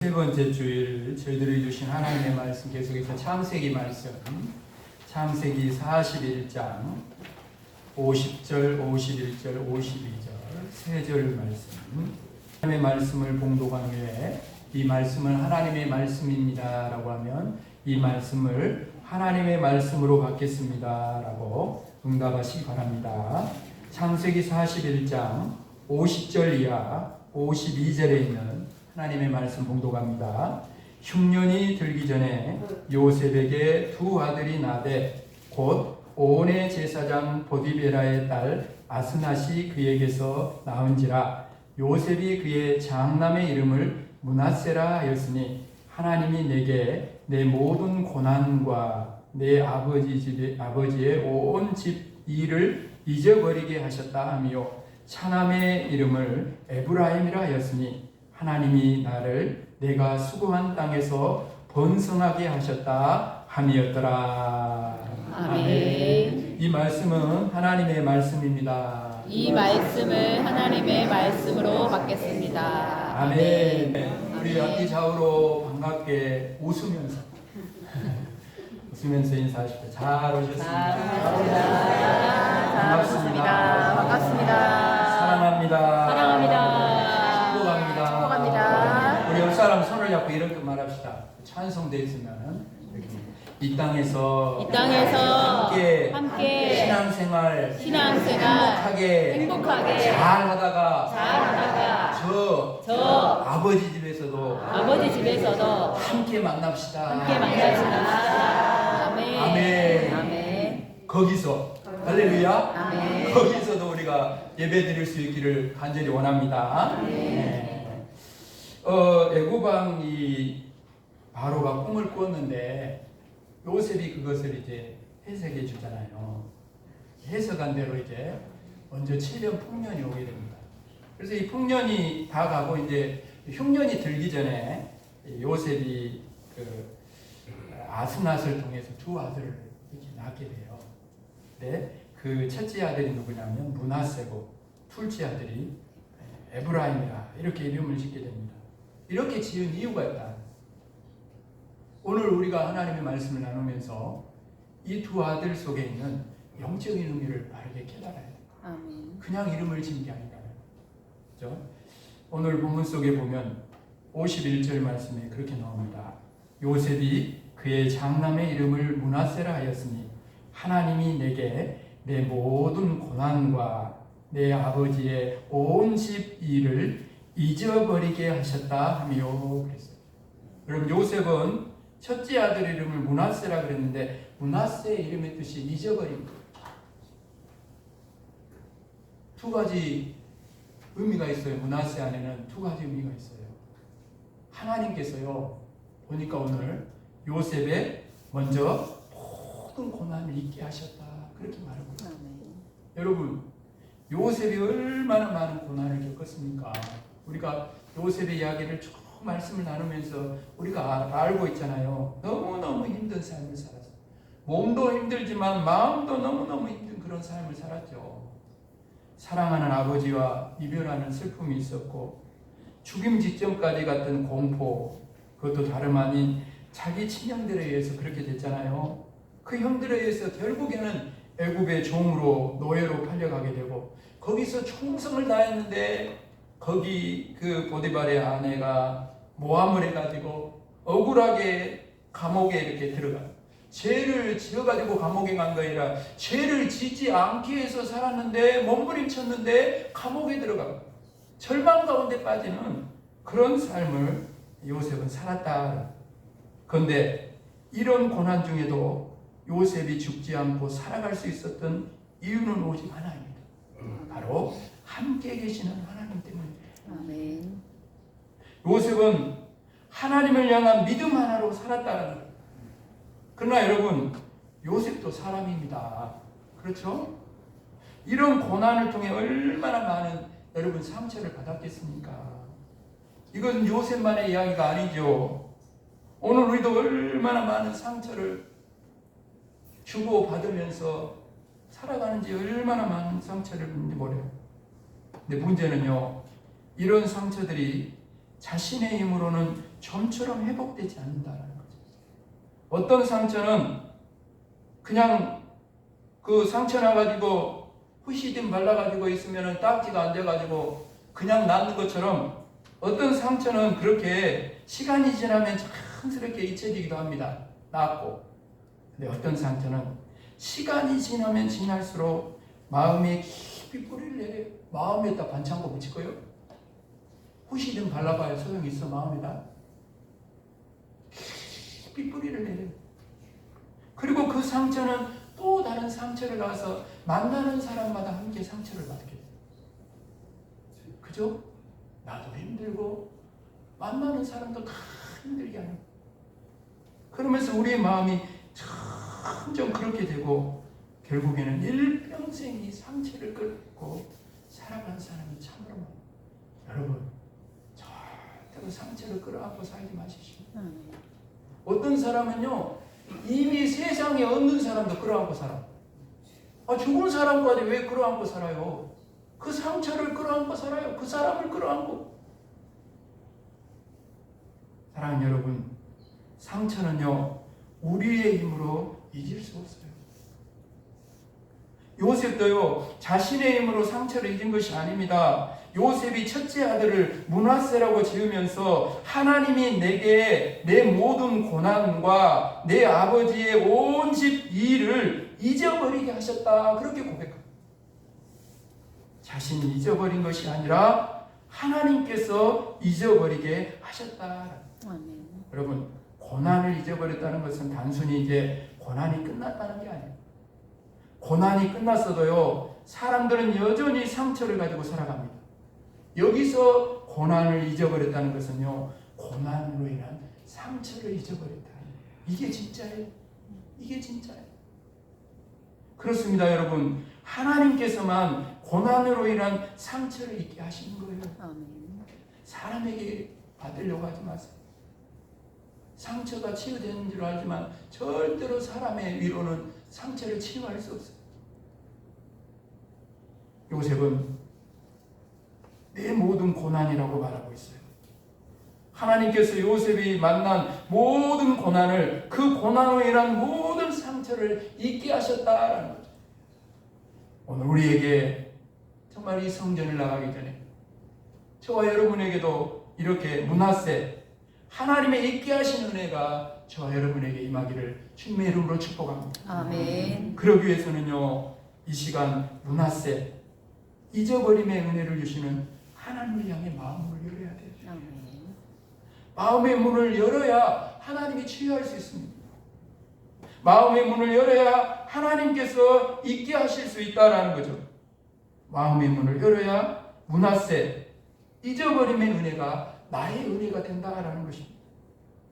세 번째 주일 저희들이 주신 하나님의 말씀 계속해서 창세기 말씀, 창세기 41장 50절, 51절, 52절 세 절 말씀, 하나님의 말씀을 봉독한 후에 이 말씀은 하나님의 말씀입니다 라고 하면 이 말씀을 하나님의 말씀으로 받겠습니다 라고 응답하시기 바랍니다. 창세기 41장 50절 이하 52절에 있는 하나님의 말씀 봉독합니다. 흉년이 들기 전에 요셉에게 두 아들이 나되 곧 온의 제사장 보디베라의 딸 아스낫이 그에게서 낳은지라. 요셉이 그의 장남의 이름을 므낫세라 하였으니 하나님이 내게 내 모든 고난과 내 아버지의 온 집 일을 잊어버리게 하셨다 하며 차남의 이름을 에브라임이라 하였으니 하나님이 나를 내가 수고한 땅에서 번성하게 하셨다 함이었더라. 아멘. 이 말씀은 하나님의 말씀입니다. 이 말씀을 하나님의 말씀으로 받겠습니다. 아멘. 우리 앞뒤 좌우로 반갑게 웃으면서 인사하십시오. 잘 오셨습니다. 반갑습니다. 반갑습니다. 사랑합니다. 사랑합니다. 축복합니다. 우리 옆 사람 손을 잡고 이렇게 말합시다. 찬송돼 있으면은 이 땅에서 함께 신앙생활 행복하게 잘하다가 저 아버지 집에서도 함께 만납시다. 아멘. 거기서 할렐루야. 아멘. 거기서도 우리가 예배 드릴 수 있기를 간절히 원합니다. 네. 애고방이 바로가 꿈을 꾸었는데 요셉이 그것을 이제 해석해 주잖아요. 해석한 대로 이제 먼저 7년 풍년이 오게 됩니다. 그래서 이 풍년이 다 가고 이제 흉년이 들기 전에 요셉이 그 아스낫을 통해서 두 아들을 이렇게 낳게 돼요. 근데 그 첫째 아들이 누구냐면 므낫세고 둘째 아들이 에브라임이라 이렇게 이름을 짓게 됩니다. 이렇게 지은 이유가 있다. 오늘 우리가 하나님의 말씀을 나누면서 이 두 아들 속에 있는 영적인 의미를 바르게 깨달아야 돼요. 그냥 이름을 지은 게 아니다. 그렇죠? 오늘 본문 속에 보면 51절 말씀에 그렇게 나옵니다. 요셉이 그의 장남의 이름을 므낫세라 하였으니 하나님이 내게 내 모든 고난과 내 아버지의 온 집 일을 잊어버리게 하셨다 하며 그랬어요. 그럼 요셉은 첫째 아들 이름을 므낫세라 그랬는데 므낫세의 이름의 뜻이 잊어버린 것. 두 가지 의미가 있어요. 므낫세 안에는 두 가지 의미가 있어요. 하나님께서요 보니까 오늘 요셉의 먼저 모든 고난을 잊게 하셨다 그렇게 말하고 있어요. 여러분 요셉이 얼마나 많은 고난을 겪었습니까? 우리가 요셉의 이야기를 쭉 말씀을 나누면서 우리가 알고 있잖아요. 너무너무 힘든 삶을 살았어요. 몸도 힘들지만 마음도 너무너무 힘든 그런 삶을 살았죠. 사랑하는 아버지와 이별하는 슬픔이 있었고 죽임 직전까지 갔던 공포, 그것도 다름 아닌 자기 친형들에 의해서 그렇게 됐잖아요. 그 형들에 의해서 결국에는 애굽의 종으로 노예로 팔려가게 되고 거기서 충성을 다했는데 거기 그 보디발의 아내가 모함을 해가지고 억울하게 감옥에 이렇게 들어가. 죄를 지어가지고 감옥에 간 거 아니라 죄를 짓지 않기 위해서 살았는데 몸부림쳤는데 감옥에 들어가. 절망 가운데 빠지는 그런 삶을 요셉은 살았다. 그런데 이런 고난 중에도 요셉이 죽지 않고 살아갈 수 있었던 이유는 오직 하나입니다. 바로 함께 계시는 하나님 때문입니다. 아멘. 요셉은 하나님을 향한 믿음 하나로 살았다는 거예요. 그러나 여러분 요셉도 사람입니다. 그렇죠? 이런 고난을 통해 얼마나 많은 여러분 상처를 받았겠습니까? 이건 요셉만의 이야기가 아니죠. 오늘 우리도 얼마나 많은 상처를 주고 받으면서 살아가는지 얼마나 많은 상처를 받는지 모르요. 근데 문제는요, 이런 상처들이 자신의 힘으로는 점처럼 회복되지 않는다는 거죠. 어떤 상처는 그냥 그 상처 나가지고 후시딘 발라가지고 있으면 딱지가 안 돼가지고 그냥 낫는 것처럼 어떤 상처는 그렇게 시간이 지나면 자연스럽게 잊혀지기도 합니다. 낫고. 근데 어떤 상처는 시간이 지나면 지날수록 마음에 깊이 뿌리를 내려 마음에다 반창고 붙일 거예요? 후시딘 발라봐야 소용이 있어 마음에다? 깊이 뿌리를 내려. 그리고 그 상처는 또 다른 상처를 가서 만나는 사람마다 함께 상처를 받게 돼요. 그죠? 나도 힘들고 만나는 사람도 다 힘들게 하는. 그러면서 우리의 마음이 점점 그렇게 되고 결국에는 일평생 이 상처를 끌고 살아가는 사람이 참으로 많아요. 여러분 절대로 상처를 끌어안고 살지 마십시오. 어떤 사람은요 이미 세상에 없는 사람도 끌어안고 살아. 죽은 사람까지 왜 끌어안고 살아요? 그 상처를 끌어안고 살아요. 그 사람을 끌어안고. 사랑하는 여러분, 상처는요 우리의 힘으로 잊을 수 없어요. 요셉도요 자신의 힘으로 상처를 잊은 것이 아닙니다. 요셉이 첫째 아들을 므낫세라고 지으면서 하나님이 내게 내 모든 고난과 내 아버지의 온 집 일을 잊어버리게 하셨다. 그렇게 고백합니다. 자신이 잊어버린 것이 아니라 하나님께서 잊어버리게 하셨다. 아멘. 여러분, 고난을 잊어버렸다는 것은 단순히 이제 고난이 끝났다는 게 아니에요. 고난이 끝났어도요 사람들은 여전히 상처를 가지고 살아갑니다. 여기서 고난을 잊어버렸다는 것은요 고난으로 인한 상처를 잊어버렸다. 이게 진짜예요. 이게 진짜예요. 그렇습니다. 여러분, 하나님께서만 고난으로 인한 상처를 잊게 하시는 거예요. 아멘. 사람에게 받으려고 하지 마세요. 상처가 치유되는 줄 알지만 절대로 사람의 위로는 상처를 치유할 수 없어요. 요셉은 내 모든 고난이라고 말하고 있어요. 하나님께서 요셉이 만난 모든 고난을, 그 고난으로 인한 모든 상처를 잊게 하셨다라는 거죠. 오늘 우리에게 정말 이 성전을 나가기 전에 저와 여러분에게도 이렇게 므낫세 하나님의 잊게 하신 은혜가 저와 여러분에게 임하기를 주님의 이름으로 축복합니다. 아멘. 그러기 위해서는요 이 시간 므낫세 잊어버림의 은혜를 주시는 하나님을 향해 마음을 열어야 돼요. 아멘. 마음의 문을 열어야 하나님이 치유할 수 있습니다. 마음의 문을 열어야 하나님께서 잊게 하실 수 있다라는 거죠. 마음의 문을 열어야 므낫세 잊어버림의 은혜가 나의 은혜가 된다라는 것입니다.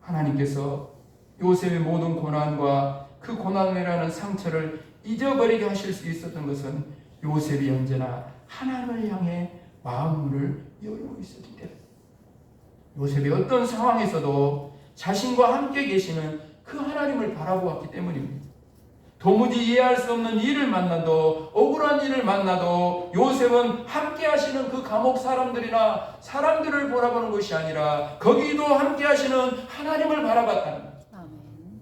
하나님께서 요셉의 모든 고난과 그 고난이라는 상처를 잊어버리게 하실 수 있었던 것은 요셉이 언제나 하나님을 향해 마음을 열고 있었기 때문에 요셉이 어떤 상황에서도 자신과 함께 계시는 그 하나님을 바라보았기 때문입니다. 도무지 이해할 수 없는 일을 만나도 억울한 일을 만나도 요셉은 함께 하시는 그 감옥 사람들이나 사람들을 바라보는 것이 아니라 거기도 함께 하시는 하나님을 바라봤다는 거예요. 아멘.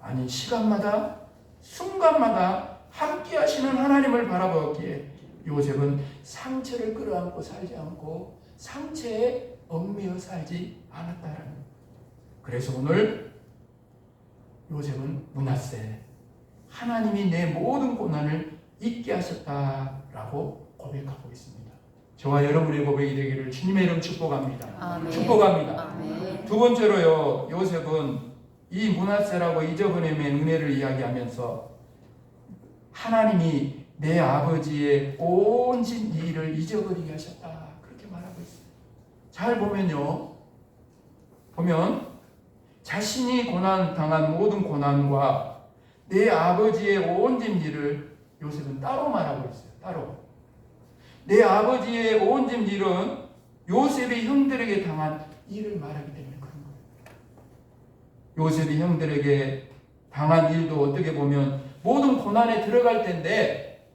아니 시간마다 순간마다 함께 하시는 하나님을 바라보았기에 요셉은 상처를 끌어안고 살지 않고 상처에 얽매여 살지 않았다라는 거예요. 그래서 오늘 요셉은 므낫세 하나님이 내 모든 고난을 잊게 하셨다라고 고백하고 있습니다. 저와 여러분의 고백이 되기를 주님의 이름 축복합니다. 아멘. 축복합니다. 아멘. 두 번째로요 요셉은 이 므낫세라고 잊어버림의 은혜를 이야기하면서 하나님이 내 아버지의 온 집 일을 잊어버리게 하셨다 그렇게 말하고 있어요. 잘 보면 자신이 고난당한 모든 고난과 내 아버지의 온 집 일을 요셉은 따로 말하고 있어요. 따로. 내 아버지의 온 집 일은 요셉이 형들에게 당한 일을 말하기 때문에 그런 거예요. 요셉이 형들에게 당한 일도 어떻게 보면 모든 고난에 들어갈 텐데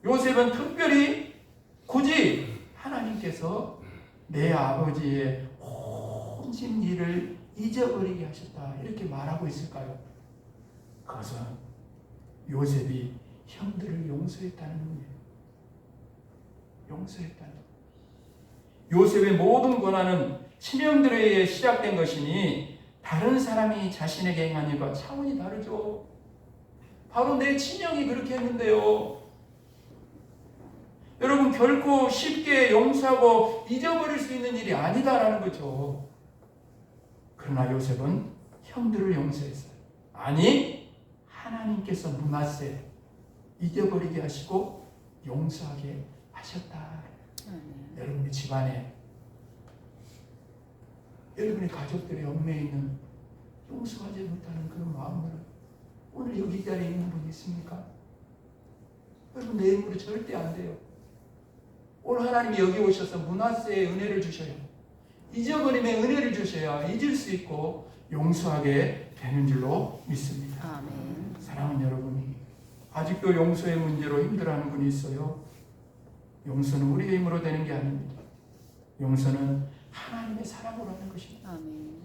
요셉은 특별히 굳이 하나님께서 내 아버지의 섬진 일을 잊어버리게 하셨다. 이렇게 말하고 있을까요? 그것은 요셉이 형들을 용서했다는 의미예요. 용서했다는 의미. 요셉의 모든 고난은 친형들에 의해 시작된 것이니 다른 사람이 자신에게 행한 일과 차원이 다르죠. 바로 내 친형이 그렇게 했는데요. 여러분, 결코 쉽게 용서하고 잊어버릴 수 있는 일이 아니다라는 거죠. 그러나 요셉은 형들을 용서했어요. 아니, 하나님께서 므낫세 잊어버리게 하시고 용서하게 하셨다. 여러분의 집안에, 여러분의 가족들의 얽매여 있는 용서하지 못하는 그런 마음을 오늘 여기 이 자리에 있는 분이 있습니까? 여러분, 내 힘으로 절대 안 돼요. 오늘 하나님이 여기 오셔서 므낫세의 은혜를 주셔요. 잊어버림의 은혜를 주셔야 잊을 수 있고 용서하게 되는 줄로 믿습니다. 아멘. 사랑하는 여러분이 아직도 용서의 문제로 힘들어하는 분이 있어요. 용서는 우리의 힘으로 되는 게 아닙니다. 용서는 하나님의 사랑으로 하는 것입니다. 아멘.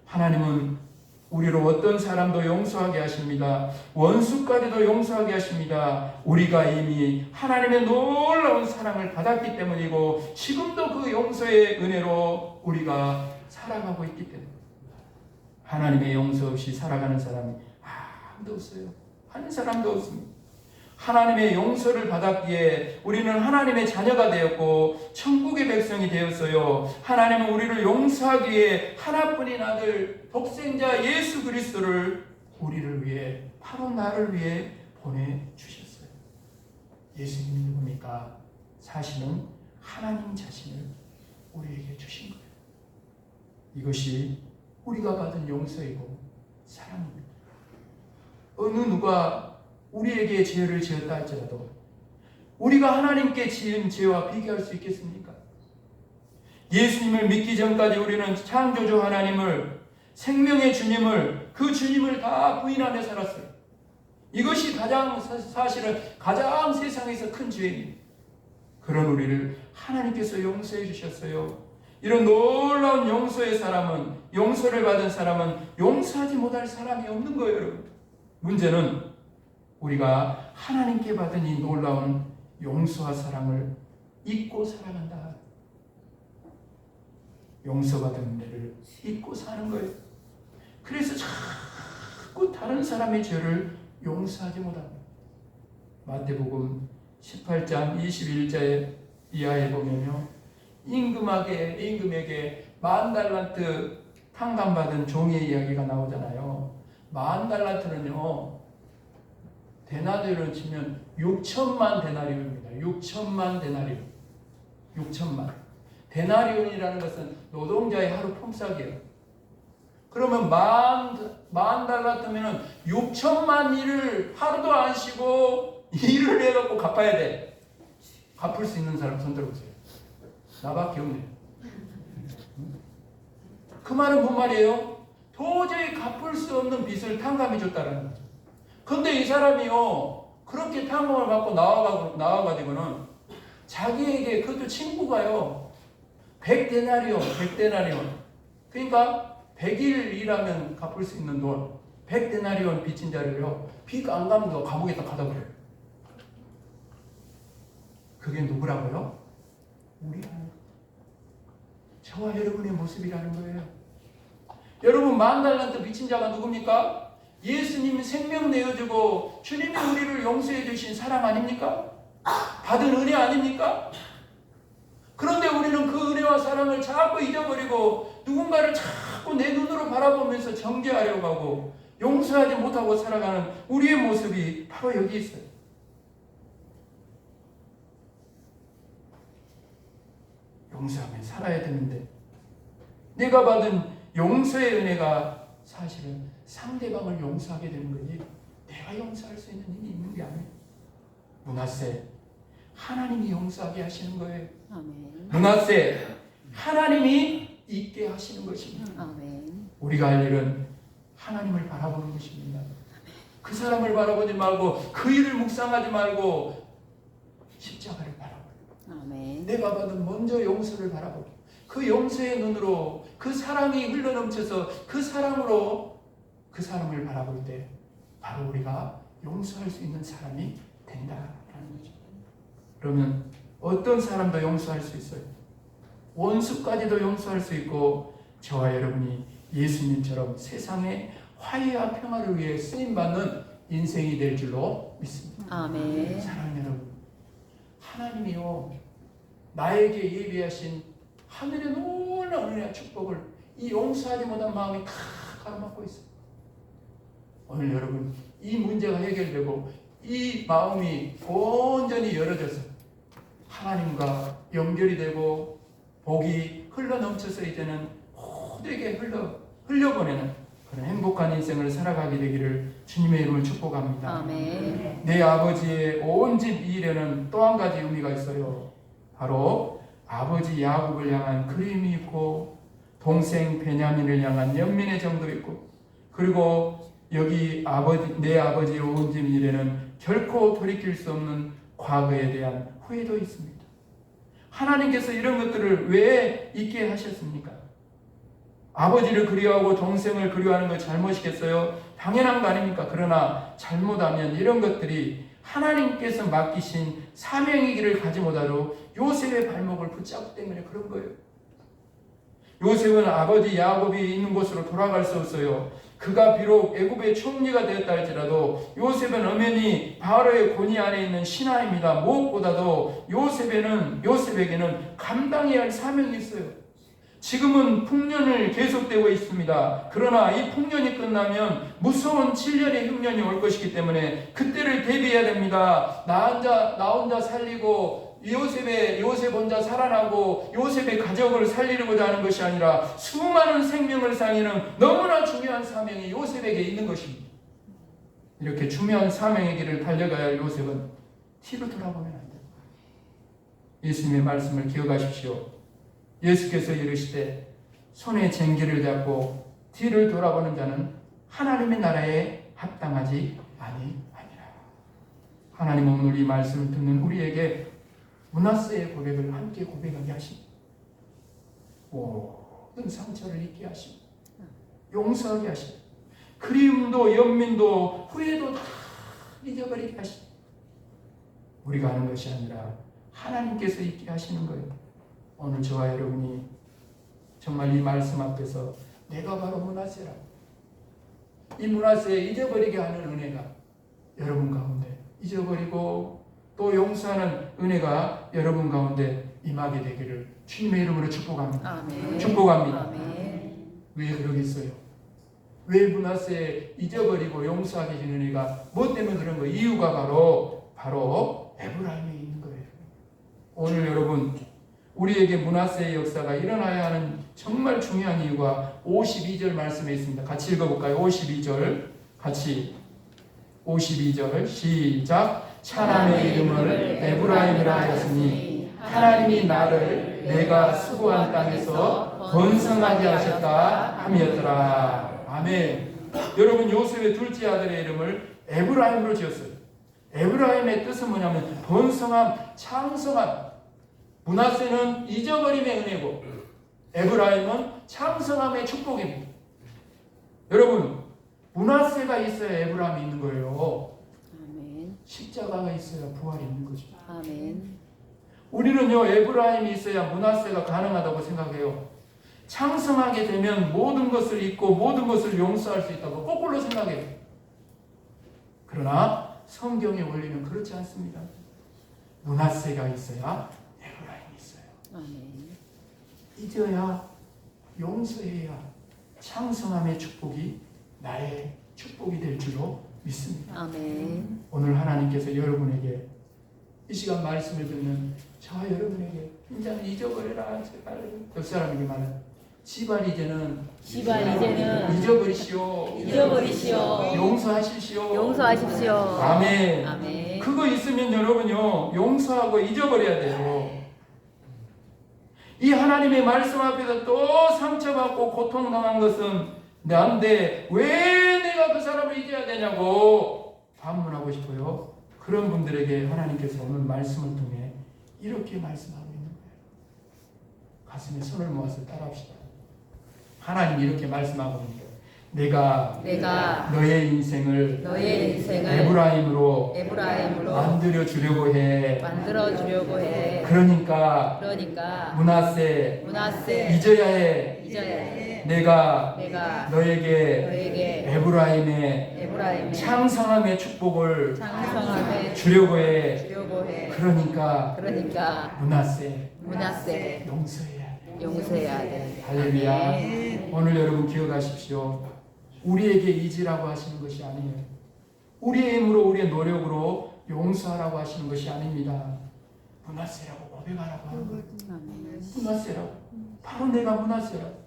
하나님은 우리로 어떤 사람도 용서하게 하십니다. 원수까지도 용서하게 하십니다. 우리가 이미 하나님의 놀라운 사랑을 받았기 때문이고 지금도 그 용서의 은혜로 우리가 살아가고 있기 때문입니다. 하나님의 용서 없이 살아가는 사람이 아무도 없어요. 한 사람도 없습니다. 하나님의 용서를 받았기에 우리는 하나님의 자녀가 되었고 천국의 백성이 되었어요. 하나님은 우리를 용서하기 위해 하나뿐인 아들 독생자 예수 그리스도를 우리를 위해, 바로 나를 위해 보내주셨어요. 예수님이 누굽니까? 사실은 하나님 자신을 우리에게 주신 거예요. 이것이 우리가 받은 용서이고 사랑입니다. 어느 누가 우리에게 죄를 지었다 할지라도 우리가 하나님께 지은 죄와 비교할 수 있겠습니까? 예수님을 믿기 전까지 우리는 창조주 하나님을, 생명의 주님을, 그 주님을 다 부인하며 살았어요. 이것이 사실은 가장 세상에서 큰 죄입니다. 그런 우리를 하나님께서 용서해 주셨어요. 이런 놀라운 용서의 사람은, 용서를 받은 사람은 용서하지 못할 사람이 없는 거예요, 여러분. 문제는 우리가 하나님께 받은 이 놀라운 용서와 사랑을 잊고 살아간다. 용서받은 은혜를 잊고 사는 거예요. 그래서 자꾸 다른 사람의 죄를 용서하지 못합니다. 마태복음 18장 21절 이하에 보면요, 임금에게 10,000달란트 탕감받은 종의 이야기가 나오잖아요. 10,000달란트는요, 데나리온으로 치면 6천만 데나리온입니다. 6천만 데나리온. 6천만. 데나리온이라는 것은 노동자의 하루 품삯이에요. 그러면 10,000달란트면 6천만 일을 하루도 안 쉬고 일을 해갖고 갚아야 돼. 갚을 수 있는 사람 손 들어보세요. 나밖에 없네요. 그 말은 뭔 말이에요? 도저히 갚을 수 없는 빚을 탕감해 줬다는 거죠. 근데 이 사람이요, 그렇게 탕감을 받고 나와가지고는 자기에게, 그것도 친구가요, 100데나리온. 그러니까 100일 일하면 갚을 수 있는 돈, 100데나리온 빚진 자를요, 빚 안 갚는 거 감옥에다 가다 버려요. 그게 누구라고요? 우리라는, 저와 여러분의 모습이라는 거예요. 여러분, 10,000달란트 빚진 자가 누굽니까? 예수님이 생명 내어주고 주님이 우리를 용서해 주신 사랑 아닙니까? 받은 은혜 아닙니까? 그런데 우리는 그 은혜와 사랑을 자꾸 잊어버리고 누군가를 자꾸 내 눈으로 바라보면서 정죄하려고 하고 용서하지 못하고 살아가는 우리의 모습이 바로 여기 있어요. 용서하며 살아야 되는데 내가 받은 용서의 은혜가 사실은 상대방을 용서하게 되는 거지 내가 용서할 수 있는 힘이 있는 게 아니에요. 므낫세, 하나님이 용서하게 하시는 거예요. 아멘. 므낫세, 하나님이 있게 하시는 것입니다. 아멘. 우리가 할 일은 하나님을 바라보는 것입니다. 그 사람을 바라보지 말고 그 일을 묵상하지 말고 십자가를 바라보고 아멘. 내가 받은 먼저 용서를 바라보고 그 용서의 눈으로 그 사랑이 흘러넘쳐서 그 사랑으로 그 사람을 바라볼 때 바로 우리가 용서할 수 있는 사람이 된다라는 거죠. 그러면 어떤 사람도 용서할 수 있어요. 원수까지도 용서할 수 있고 저와 여러분이 예수님처럼 세상의 화해와 평화를 위해 쓰임받는 인생이 될 줄로 믿습니다. 아멘. 사랑하는 여러분, 하나님이요 나에게 예비하신 하늘의 놀라운 은혜와 축복을 이 용서하지 못한 마음이 다 가로막고 있어요. 오늘 여러분 이 문제가 해결되고 이 마음이 온전히 열어져서 하나님과 연결이 되고 복이 흘러넘쳐서 이제는 모두에게 흘려보내는 그런 행복한 인생을 살아가게 되기를 주님의 이름을 축복합니다. 아멘. 내 아버지의 온 집 이일에는 또 한 가지 의미가 있어요. 바로 아버지 야곱을 향한 그림이 있고 동생 베냐민을 향한 연민의 정도 있고 그리고 여기 내 아버지의 온 집 이일에는 결코 돌이킬 수 없는 과거에 대한 후회도 있습니다. 하나님께서 이런 것들을 왜 있게 하셨습니까? 아버지를 그리워하고 동생을 그리워하는 것 잘못이겠어요? 당연한 거 아닙니까? 그러나 잘못하면 이런 것들이 하나님께서 맡기신 사명이기를 가지 못하도록 요셉의 발목을 붙잡기 때문에 그런 거예요. 요셉은 아버지 야곱이 있는 곳으로 돌아갈 수 없어요. 그가 비록 애굽의 총리가 되었다 할지라도 요셉은 엄연히 바로의 권위 안에 있는 신하입니다. 무엇보다도 요셉에게는 감당해야 할 사명이 있어요. 지금은 풍년을 계속되고 있습니다. 그러나 이 풍년이 끝나면 무서운 7년의 흉년이 올 것이기 때문에 그때를 대비해야 됩니다. 나 혼자 살리고 요셉 혼자 살아나고 요셉의 가족을 살리려고자 하는 것이 아니라 수많은 생명을 살리는 너무나 중요한 사명이 요셉에게 있는 것입니다. 이렇게 중요한 사명의 길을 달려가야 할 요셉은 뒤로 돌아보면 안 됩니다. 예수님의 말씀을 기억하십시오. 예수께서 이르시되 손에 쟁기를 잡고 뒤를 돌아보는 자는 하나님의 나라에 합당하지 아니하니라. 하나님은 오늘 이 말씀을 듣는 우리에게 므낫세의 고백을 함께 고백하게 하십니다. 모든 상처를 잊게 하십니다. 용서하게 하십니다. 그리움도 연민도 후회도 다 잊어버리게 하십니다. 우리가 하는 것이 아니라 하나님께서 잊게 하시는 거예요. 오늘 저와 여러분이 정말 이 말씀 앞에서 내가 바로 므낫세라, 이 므낫세 잊어버리게 하는 은혜가 여러분 가운데 잊어버리고 또 용서하는 은혜가 여러분 가운데 임하게 되기를 주님의 이름으로 축복합니다. 아멘. 축복합니다. 아멘. 왜 그러겠어요? 왜 므낫세 잊어버리고 용서하게 되는 은혜가 뭐 때문에 그런 거예요? 이유가 바로 에브라임에 있는 거예요. 오늘 여러분 우리에게 므낫세의 역사가 일어나야 하는 정말 중요한 이유가 52절 말씀에 있습니다. 같이 읽어볼까요? 52절 같이 52절 시작. 차남의 이름을 에브라임이라 하였으니 하나님이 나를 내가 수고한 땅에서 번성하게 하셨다 함이었더라. 아멘. 여러분 요셉의 둘째 아들의 이름을 에브라임으로 지었어요. 에브라임의 뜻은 뭐냐면 번성함, 창성함. 므낫세는 잊어버림의 은혜고 에브라임은 창성함의 축복입니다. 여러분 므낫세가 있어야 에브라임이 있는 거예요. 아멘. 십자가가 있어야 부활이 있는 거죠. 아멘. 우리는요 에브라임이 있어야 므낫세가 가능하다고 생각해요. 창성하게 되면 모든 것을 잊고 모든 것을 용서할 수 있다고 거꾸로 생각해요. 그러나 성경의 원리는 그렇지 않습니다. 므낫세가 있어야 에브라임이 있어요. 아멘. 잊어야 용서해야 창성함의 축복이 나의 축복이 될 줄로 믿습니다. 아멘. 오늘 하나님께서 여러분에게 이 시간 말씀을 듣는 저와 여러분에게 인자는 잊어버려라 제발. 옆 사람에게 말해 지발 이제는 잊어버리시오. 용서하십시오. 아멘. 아멘. 그거 있으면 여러분요 용서하고 잊어버려야 돼요. 이 하나님의 말씀 앞에서 또 상처받고 고통당한 것은 난데 왜 내가 그 사람을 잊어야 되냐고 반문하고 싶어요. 그런 분들에게 하나님께서 오늘 말씀을 통해 이렇게 말씀하고 있는 거예요. 가슴에 손을 모아서 따라합시다. 하나님 이렇게 말씀하고 있는데 내가 너의 인생을 에브라임으로 만들어 주려고 해. 그러니까 므낫세 잊어야 해. 내가 너에게 에브라임의 창성함의 축복을 주려고 해. 그러니까 므낫세 용서해야 돼. 할렐루야. 오늘 여러분 기억하십시오. 우리에게 잊으라고 하시는 것이 아니에요. 우리의 힘으로 우리의 노력으로 용서하라고 하시는 것이 아닙니다. 므낫세라고 고백하라고 하는 거예요. 므낫세라고. 바로 내가 므낫세라고.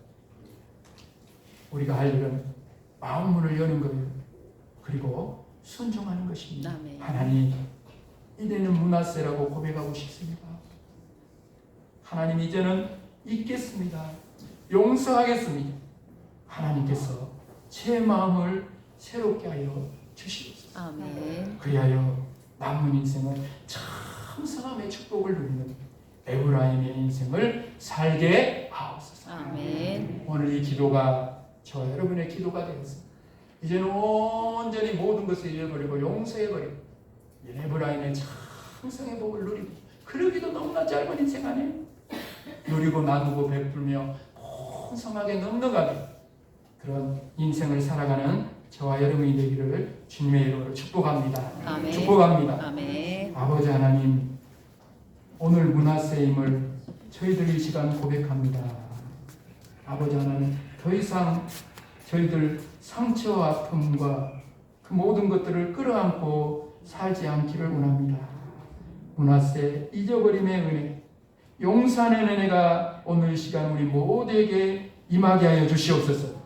우리가 할 일은 마음문을 여는 거예요. 그리고 순종하는 것입니다. 아멘. 하나님, 이제는 므낫세라고 고백하고 싶습니다. 하나님, 이제는 잊겠습니다. 용서하겠습니다. 하나님께서 제 마음을 새롭게 하여 주시옵소서. 아멘. 그리하여 남은 인생은 참성함의 축복을 누리는 에브라임의 인생을 살게 하옵소서. 아멘. 오늘 이 기도가 저와 여러분의 기도가 되었습니다. 이제는 온전히 모든 것을 잃어버리고 용서해버리고 에브라임의 참성의 복을 누리고, 그러기도 너무나 짧은 인생 아니에요? 누리고 나누고 베풀며 풍성하게 넉넉하게 그런 인생을 살아가는 저와 여러분이 되기를 주님의 이름으로 축복합니다. 아멘. 축복합니다. 아멘. 아버지 하나님, 오늘 므낫세임을 저희들 이 시간 고백합니다. 아버지 하나님, 더 이상 저희들 상처와 아픔과 그 모든 것들을 끌어안고 살지 않기를 원합니다. 므낫세 잊어버림의 은혜, 용서하는 은혜가 오늘 이 시간 우리 모두에게 임하게 하여 주시옵소서.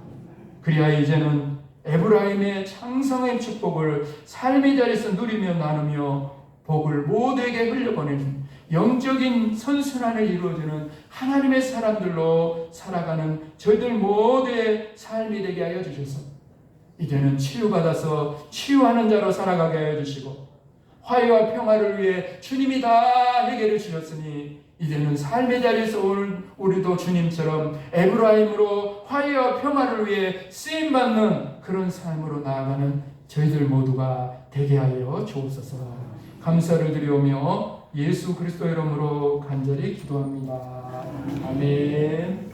그리하여 이제는 에브라임의 창성의 축복을 삶의 자리에서 누리며 나누며 복을 모두에게 흘려보내는 영적인 선순환을 이루어주는 하나님의 사람들로 살아가는 저희들 모두의 삶이 되게 하여 주셔서 이제는 치유받아서 치유하는 자로 살아가게 하여 주시고, 화해와 평화를 위해 주님이 다 해결해 주셨으니 이제는 삶의 자리에서 오늘 우리도 주님처럼 에브라임으로 화해와 평화를 위해 쓰임받는 그런 삶으로 나아가는 저희들 모두가 되게 하여 주옵소서. 감사를 드리오며 예수 그리스도 이름으로 간절히 기도합니다. 아멘.